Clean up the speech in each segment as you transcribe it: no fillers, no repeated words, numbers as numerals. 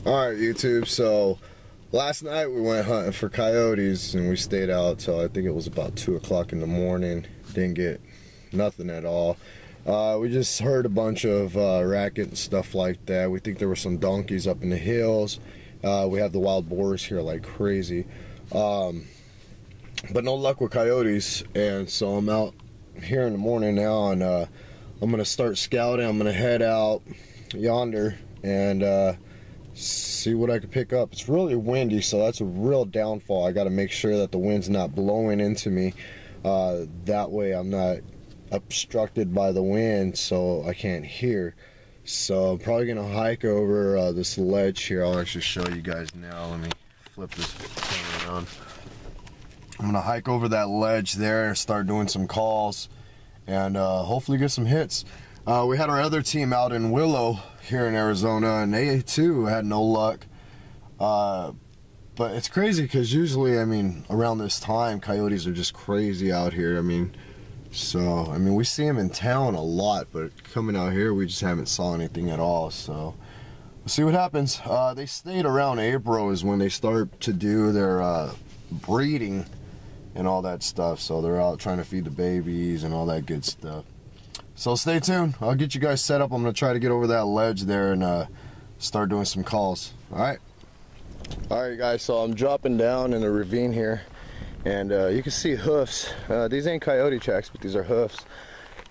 Alright, YouTube, so last night we went hunting for coyotes and we stayed out till I think it was about 2 o'clock in the morning. Didn't get nothing at all. We just heard a bunch of racket and stuff like that. We think there were some donkeys up in the hills. We have the wild boars here like crazy. But no luck with coyotes, and so I'm out here in the morning now, and I'm gonna start scouting. I'm gonna head out yonder and see what I can pick up. It's really windy, so that's a real downfall. I got to make sure that the wind's not blowing into me. That way I'm not obstructed by the wind, so I can't hear. So I'm probably gonna hike over this ledge here. I'll actually show you guys now. Let me flip this camera on. I'm gonna hike over that ledge there and start doing some calls and hopefully get some hits. We had our other team out in Willow here in Arizona, and they too had no luck. But it's crazy because usually, I mean, around this time, coyotes are just crazy out here. I mean, we see them in town a lot, but coming out here, we just haven't saw anything at all. So we'll see what happens. They stayed around April is when they start to do their breeding and all that stuff. So they're out trying to feed the babies and all that good stuff. So stay tuned. I'll get you guys set up. I'm gonna try to get over that ledge there and start doing some calls. All right guys, so I'm dropping down in the ravine here, and you can see hoofs. These ain't coyote tracks, but these are hoofs.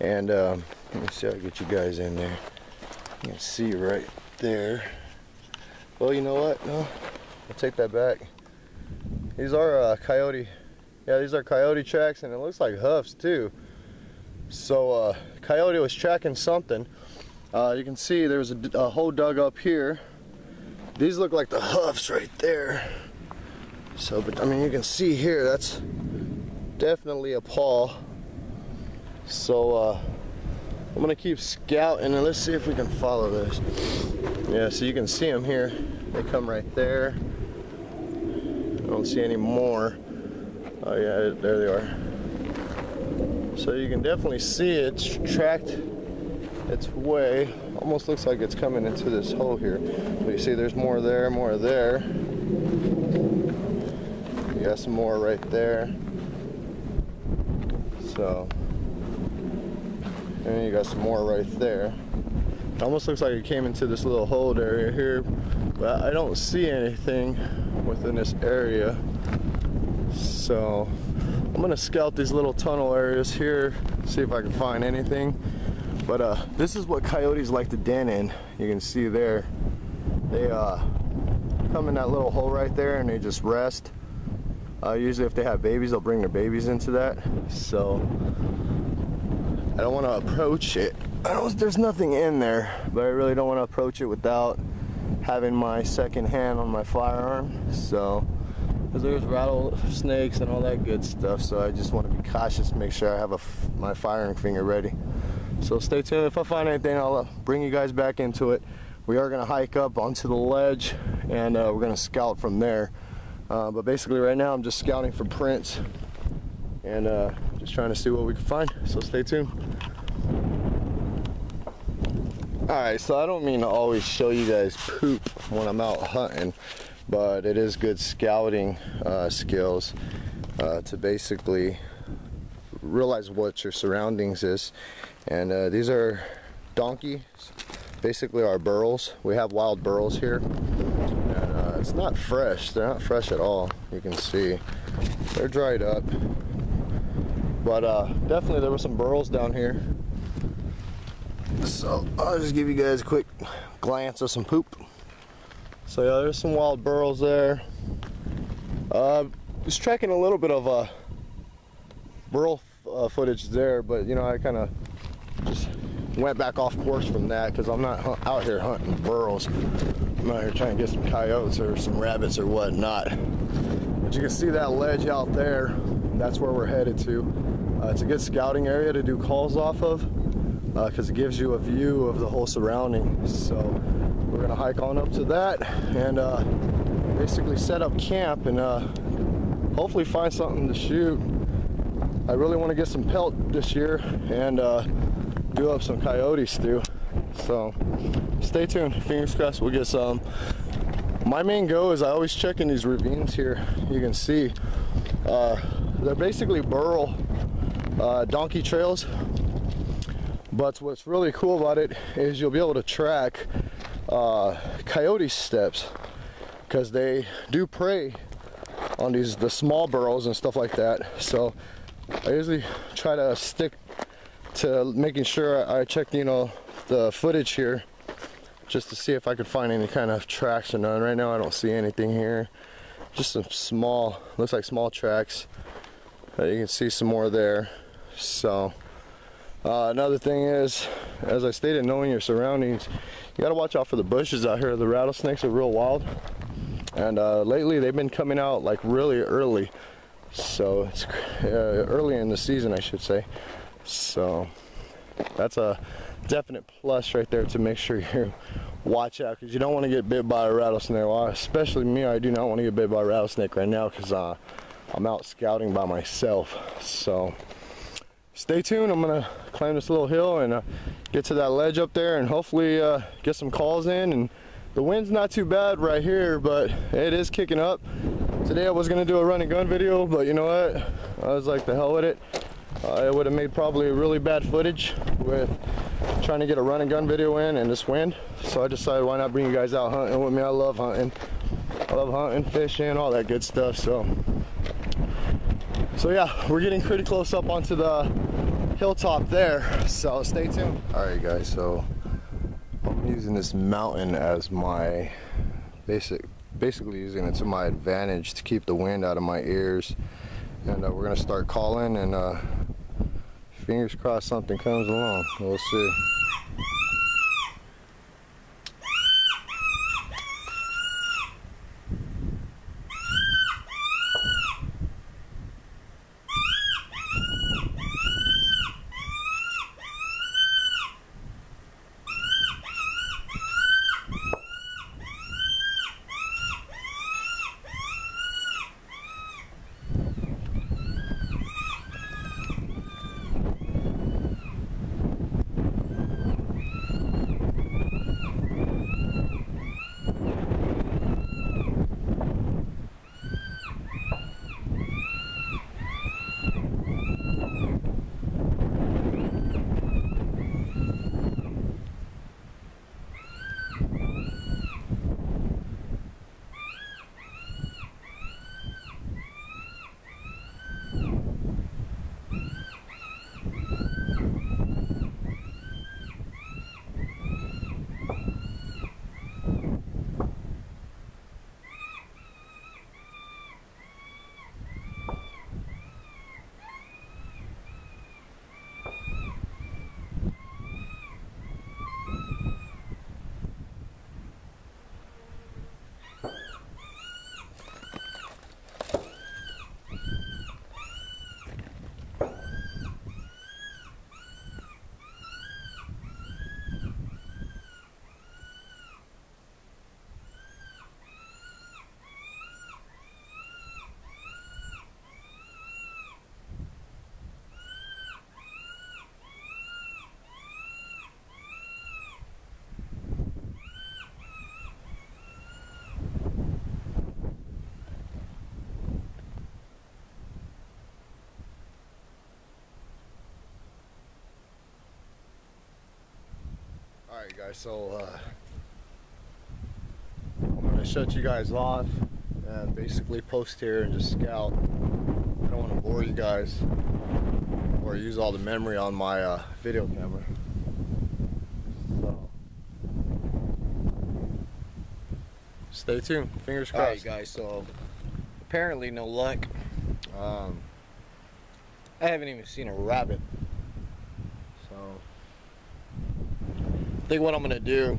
And let me see how I get you guys in there. You can see right there. Well, you know what? No, I'll take that back. These are coyote. Yeah, these are coyote tracks, and it looks like hoofs too. So coyote was tracking something. You can see there's a hole dug up here. These look like the hoofs right there. So, but I mean, you can see here, that's definitely a paw. So I'm gonna keep scouting, and let's see if we can follow this. Yeah, so you can see them here. They come right there. I don't see any more. Oh yeah, there they are. So you can definitely see it's tracked its way. Almost looks like it's coming into this hole here. But you see there's more there, more there. You got some more right there. So, and you got some more right there. It almost looks like it came into this little hole area here, but I don't see anything within this area. So I'm gonna scout these little tunnel areas here, see if I can find anything. But this is what coyotes like to den in. You can see there, they come in that little hole right there and they just rest. Usually if they have babies, they'll bring their babies into that. So I don't want to approach it. There's nothing in there, but I really don't want to approach it without having my second hand on my firearm. So, because there's rattlesnakes and all that good stuff, so I just want to be cautious, make sure I have my firing finger ready. So stay tuned. If I find anything, I'll bring you guys back into it. We are going to hike up onto the ledge, and we're going to scout from there. But basically right now I'm just scouting for prints and just trying to see what we can find. So stay tuned. Alright, so I don't mean to always show you guys poop when I'm out hunting, but it is good scouting skills to basically realize what your surroundings is. And these are donkeys, basically our burros. We have wild burros here, and it's not fresh. They're not fresh at all. You can see they're dried up, but definitely there were some burros down here. So I'll just give you guys a quick glance of some poop. So yeah, there's some wild burros there. Just tracking a little bit of burro footage there, but you know, I kind of just went back off course from that because I'm not out here hunting burros. I'm out here trying to get some coyotes or some rabbits or whatnot. But you can see that ledge out there. That's where we're headed to. It's a good scouting area to do calls off of because it gives you a view of the whole surrounding. So we're gonna hike on up to that and basically set up camp and hopefully find something to shoot. I really want to get some pelt this year and do up some coyote stew. So stay tuned, fingers crossed we'll get some. My main goal is I always check in these ravines here. You can see they're basically burrow donkey trails, but what's really cool about it is you'll be able to track coyote steps, because they do prey on the small burrows and stuff like that. So I usually try to stick to making sure I check, you know, the footage here, just to see if I could find any kind of tracks or none. Right now I don't see anything here, just some small, looks like small tracks. You can see some more there. So another thing is, as I stated, knowing your surroundings, you got to watch out for the bushes out here. The rattlesnakes are real wild, and lately they've been coming out like really early, so it's early in the season, I should say. So that's a definite plus right there, to make sure you watch out, because you don't want to get bit by a rattlesnake. Well, especially me, I do not want to get bit by a rattlesnake right now, because I'm out scouting by myself. So stay tuned. I'm gonna climb this little hill and get to that ledge up there, and hopefully get some calls in. And the wind's not too bad right here, but it is kicking up. Today I was gonna do a run and gun video, but you know what, I was like, the hell with it. It would have made probably really bad footage with trying to get a run and gun video in this wind. So I decided, why not bring you guys out hunting with me. I love hunting. I love hunting, fishing, all that good stuff. So yeah, we're getting pretty close up onto the hilltop there, so stay tuned. Alright guys, so I'm using this mountain as my basically using it to my advantage to keep the wind out of my ears. And we're gonna start calling, and fingers crossed something comes along. We'll see. Alright guys, so I'm going to shut you guys off and basically post here and just scout. I don't want to bore you guys or use all the memory on my video camera. So stay tuned, fingers crossed. Alright guys, so apparently no luck. I haven't even seen a rabbit. So I think what I'm gonna do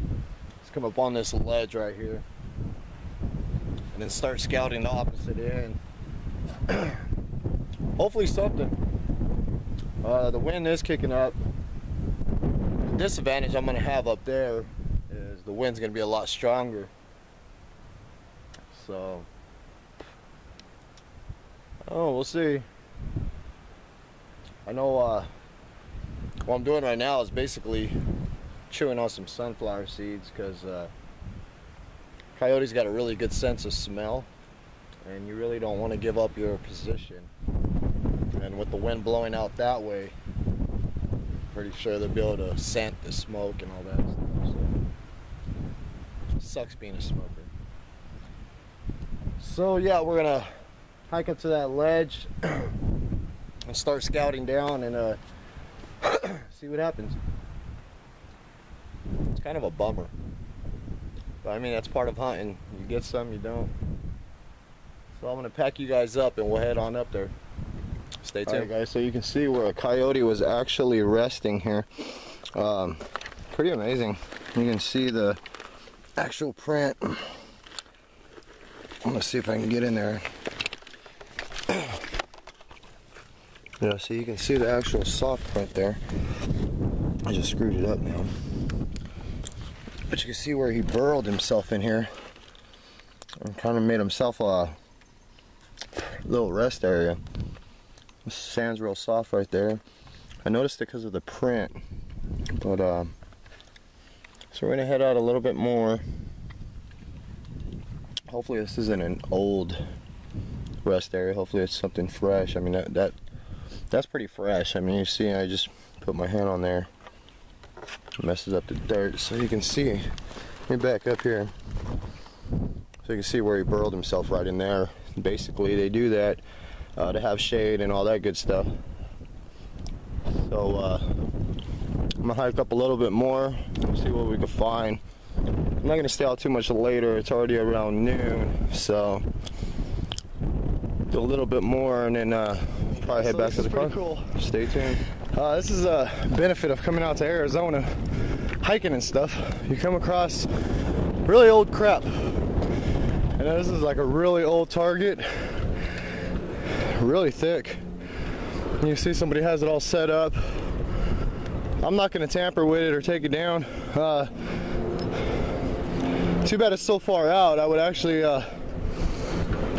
is come up on this ledge right here and then start scouting the opposite end. Hopefully something. The wind is kicking up. The disadvantage I'm gonna have up there is the wind's gonna be a lot stronger. So we'll see. I know what I'm doing right now is basically chewing on some sunflower seeds, because Coyote's got a really good sense of smell, and you really don't want to give up your position. And with the wind blowing out that way, pretty sure they'll be able to scent the smoke and all that stuff. So it sucks being a smoker. So yeah, we're gonna hike up to that ledge and start scouting down and see what happens. It's kind of a bummer, but I mean that's part of hunting. You get some, you don't. So I'm gonna pack you guys up and we'll head on up there. Stay tuned. Alright guys, so you can see where a coyote was actually resting here. Pretty amazing. You can see the actual print. I'm gonna see if I can get in there. Yeah, so you can see the actual soft print there. I just screwed it up now. But you can see where he burrowed himself in here and kind of made himself a little rest area. The sand's real soft right there. I noticed it because of the print. But so we're gonna head out a little bit more. Hopefully this isn't an old rest area. Hopefully it's something fresh. I mean that's pretty fresh. I mean, you see I just put my hand on there. It messes up the dirt. So you can see, let me back up here. So you can see where he burrowed himself right in there. Basically they do that to have shade and all that good stuff. So I'm gonna hike up a little bit more and see what we can find. I'm not gonna stay out too much later. It's already around noon, so do a little bit more and then probably head back to the car. Cool. Stay tuned. This is a benefit of coming out to Arizona, hiking and stuff. You come across really old crap, and this is like a really old target, really thick. You see somebody has it all set up. I'm not going to tamper with it or take it down. Too bad it's so far out. I would actually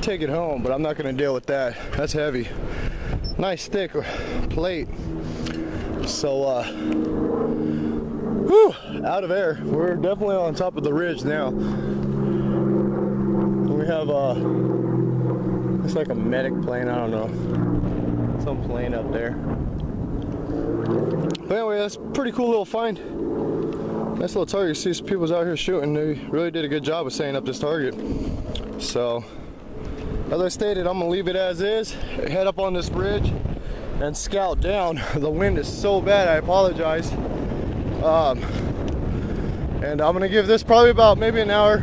take it home, but I'm not going to deal with that. That's heavy. Nice thick plate. So whew, out of air. We're definitely on top of the ridge now. We have it's like a medic plane, I don't know, some plane up there. But anyway, that's a pretty cool little find. Nice little target. You see some people's out here shooting. They really did a good job of setting up this target. So as I stated, I'm gonna leave it as is, head up on this ridge and scout down. The wind is so bad, I apologize. And I'm gonna give this probably about maybe an hour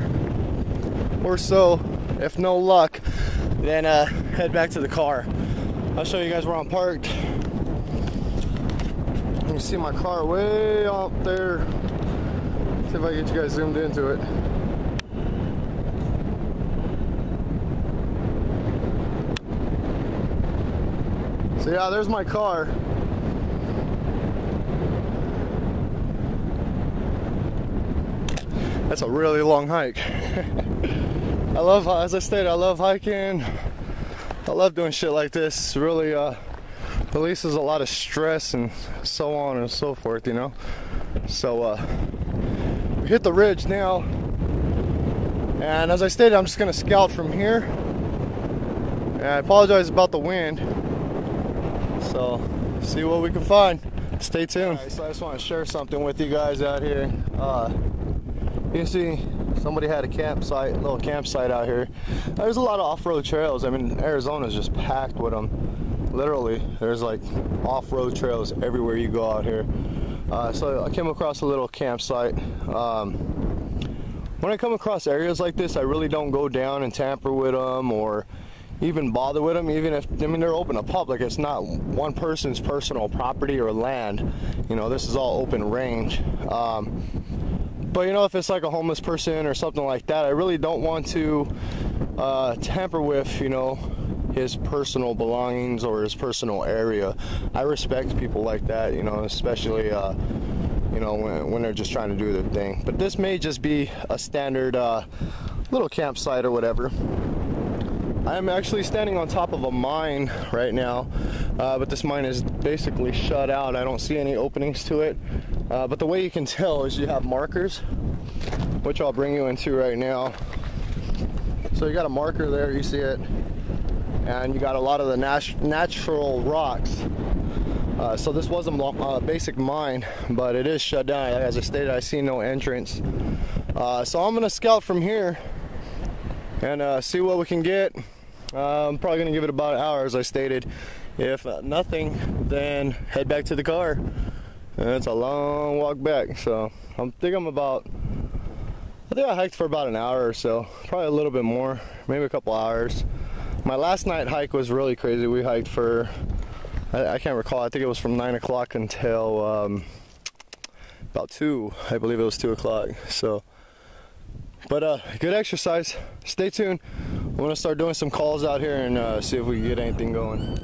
or so. If no luck, then head back to the car. I'll show you guys where I'm parked. You can see my car way up there. See if I can get you guys zoomed into it. So yeah, there's my car. That's a really long hike. I love, as I stated, I love hiking. I love doing shit like this. It really releases a lot of stress and so on and so forth, you know. So we hit the ridge now, and as I stated, I'm just gonna scout from here. And I apologize about the wind. So see what we can find. Stay tuned. Right, so I just want to share something with you guys out here. You see somebody had a campsite, little campsite out here. There's a lot of off-road trails. I mean, Arizona's just packed with them. Literally, there's like off-road trails everywhere you go out here. So I came across a little campsite. When I come across areas like this, I really don't go down and tamper with them or even bother with them, even if, I mean, they're open to public. It's not one person's personal property or land. You know, this is all open range. But you know, if it's like a homeless person or something like that, I really don't want to tamper with, you know, his personal belongings or his personal area. I respect people like that, you know, especially you know, when they're just trying to do their thing. But this may just be a standard little campsite or whatever. I'm actually standing on top of a mine right now, but this mine is basically shut out. I don't see any openings to it. But the way you can tell is you have markers, which I'll bring you into right now. So you got a marker there, you see it, and you got a lot of the natural rocks. So this was a basic mine, but it is shut down. As I stated, I see no entrance. So I'm gonna scout from here and see what we can get. I'm probably gonna give it about an hour, as I stated. If nothing, then head back to the car. And it's a long walk back. So I think I hiked for about an hour or so, probably a little bit more, maybe a couple hours. My last night hike was really crazy. We hiked for, I can't recall, I think it was from 9 o'clock until about 2, I believe it was 2 o'clock. So, but good exercise. Stay tuned. I'm gonna start doing some calls out here and see if we can get anything going.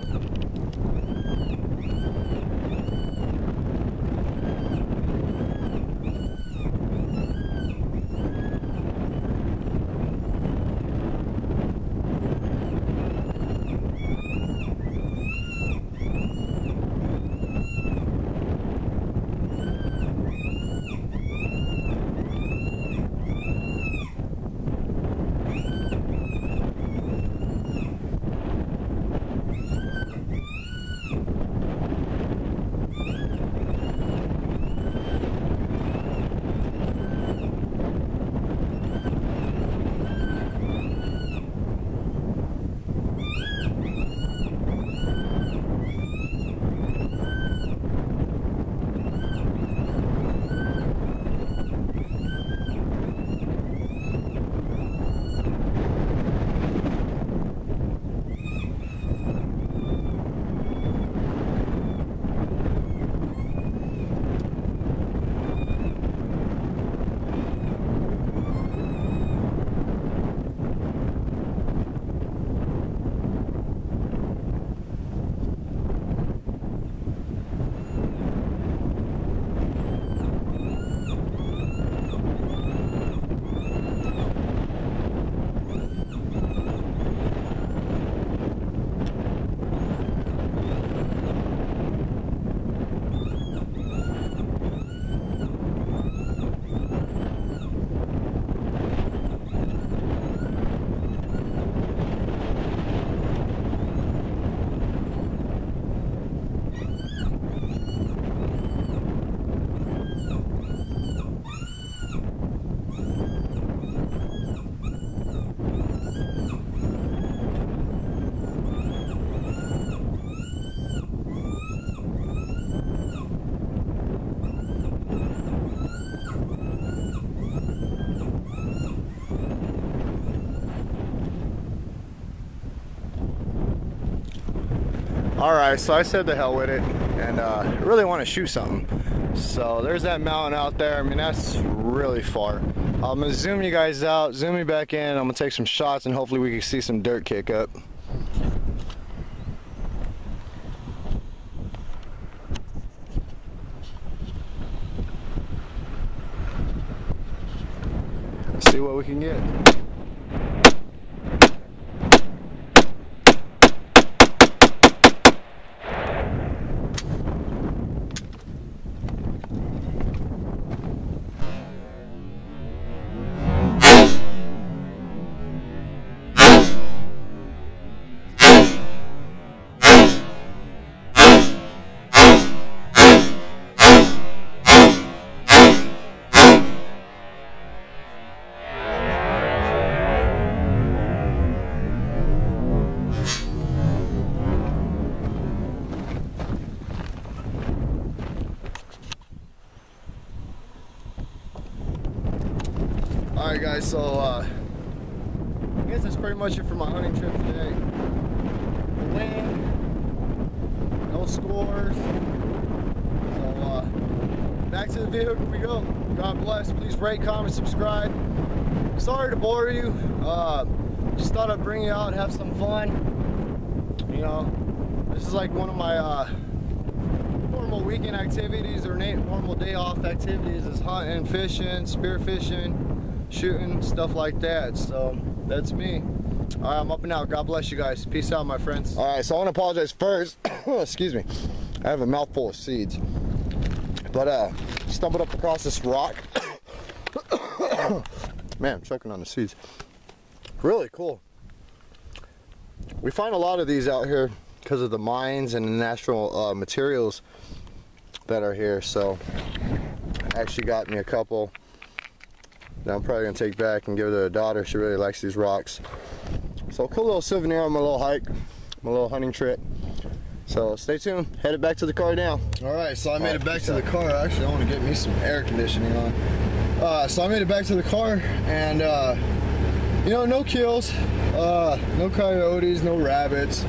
Alright, so I said the hell with it, and I really want to shoot something. So there's that mountain out there. I mean, that's really far. I'm going to zoom you guys out, zoom me back in. I'm going to take some shots, and hopefully we can see some dirt kick up. See what we can get. Alright guys, so I guess that's pretty much it for my hunting trip today. Wind, no scores. So back to the vehicle we go. God bless. Please rate, comment, subscribe. Sorry to bore you. Just thought I'd bring you out and have some fun. You know, this is like one of my normal weekend activities or normal day off activities is hunting, fishing, spear fishing, shooting, stuff like that. So that's me. All right, I'm up and out. God bless you guys. Peace out, my friends. All right, so I want to apologize first. Excuse me. I have a mouthful of seeds, but stumbled up across this rock. Man, I'm choking on the seeds. really cool. We find a lot of these out here because of the mines and the natural materials that are here. So I actually got me a couple that I'm probably gonna take back and give to her daughter. She really likes these rocks. So cool little souvenir on my little hike, my little hunting trip. So stay tuned, headed back to the car now. All right, so I made it back to the car. Actually, I want to get me some air conditioning on. So I made it back to the car, and you know, no kills, no coyotes, no rabbits.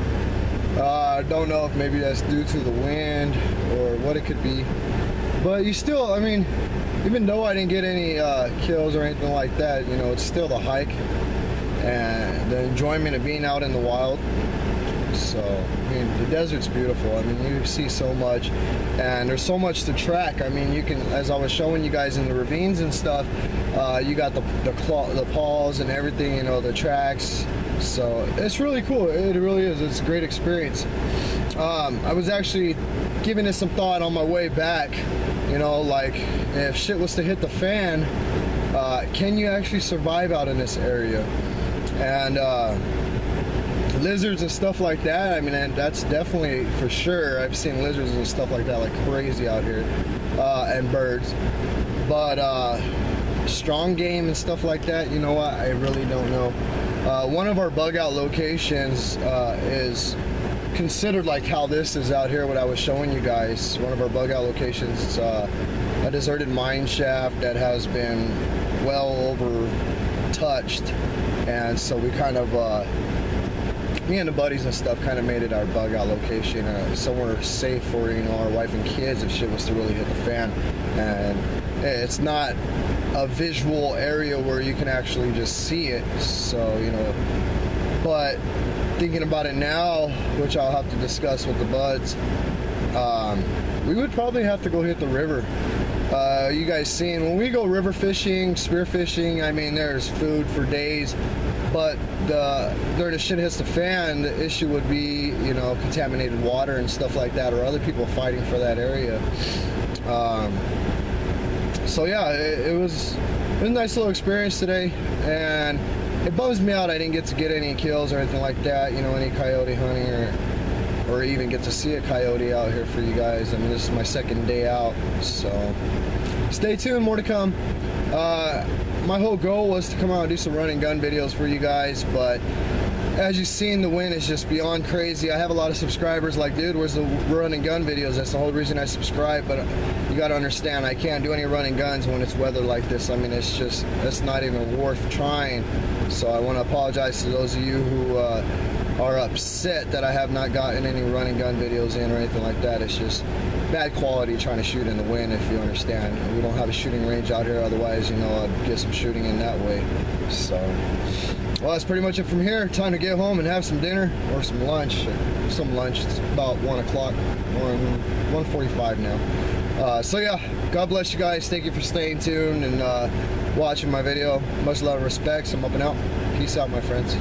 I don't know if maybe that's due to the wind or what it could be. But you still, I mean, even though I didn't get any kills or anything like that, you know, it's still the hike and the enjoyment of being out in the wild. So, I mean, the desert's beautiful. I mean, you see so much, and there's so much to track. I mean, you can, as I was showing you guys in the ravines and stuff, you got the paws and everything, you know, the tracks. So it's really cool. It really is. It's a great experience. I was actually giving it some thought on my way back. You know, like, if shit was to hit the fan, can you actually survive out in this area? And lizards and stuff like that, I mean, and that's definitely for sure. I've seen lizards and stuff like that like crazy out here, and birds. But strong game and stuff like that, you know what, I really don't know. One of our bug out locations is considered like how this is out here, what I was showing you guys. One of our bug out locations, it's a deserted mine shaft that has been well over touched, and so we kind of me and the buddies and stuff kind of made it our bug out location, somewhere safe for, you know, our wife and kids if shit was to really hit the fan. And it's not a visual area where you can actually just see it, so, you know, but thinking about it now, which I'll have to discuss with the buds, we would probably have to go hit the river. You guys seen, when we go river fishing, spear fishing, I mean, there's food for days, but during the shit hits the fan, the issue would be, you know, contaminated water and stuff like that, or other people fighting for that area. So yeah, it was a nice little experience today, and it bums me out I didn't get to get any kills or anything like that, you know, any coyote hunting or even get to see a coyote out here for you guys. I mean, this is my second day out, so stay tuned, more to come. My whole goal was to come out and do some run and gun videos for you guys, but as you've seen, the wind is just beyond crazy. I have a lot of subscribers like, dude, where's the run and gun videos? That's the whole reason I subscribe, but you gotta understand, I can't do any run and guns when it's weather like this. I mean, it's just, it's not even worth trying. So I want to apologize to those of you who are upset that I have not gotten any run and gun videos in or anything like that. It's just bad quality trying to shoot in the wind, if you understand. We don't have a shooting range out here, otherwise, you know, I'd get some shooting in that way. So, well, that's pretty much it from here. Time to get home and have some dinner or some lunch. It's about 1 o'clock, or 1:45 now. So yeah, God bless you guys. Thank you for staying tuned and watching my video. Much love and respect. I'm up and out. Peace out, my friends.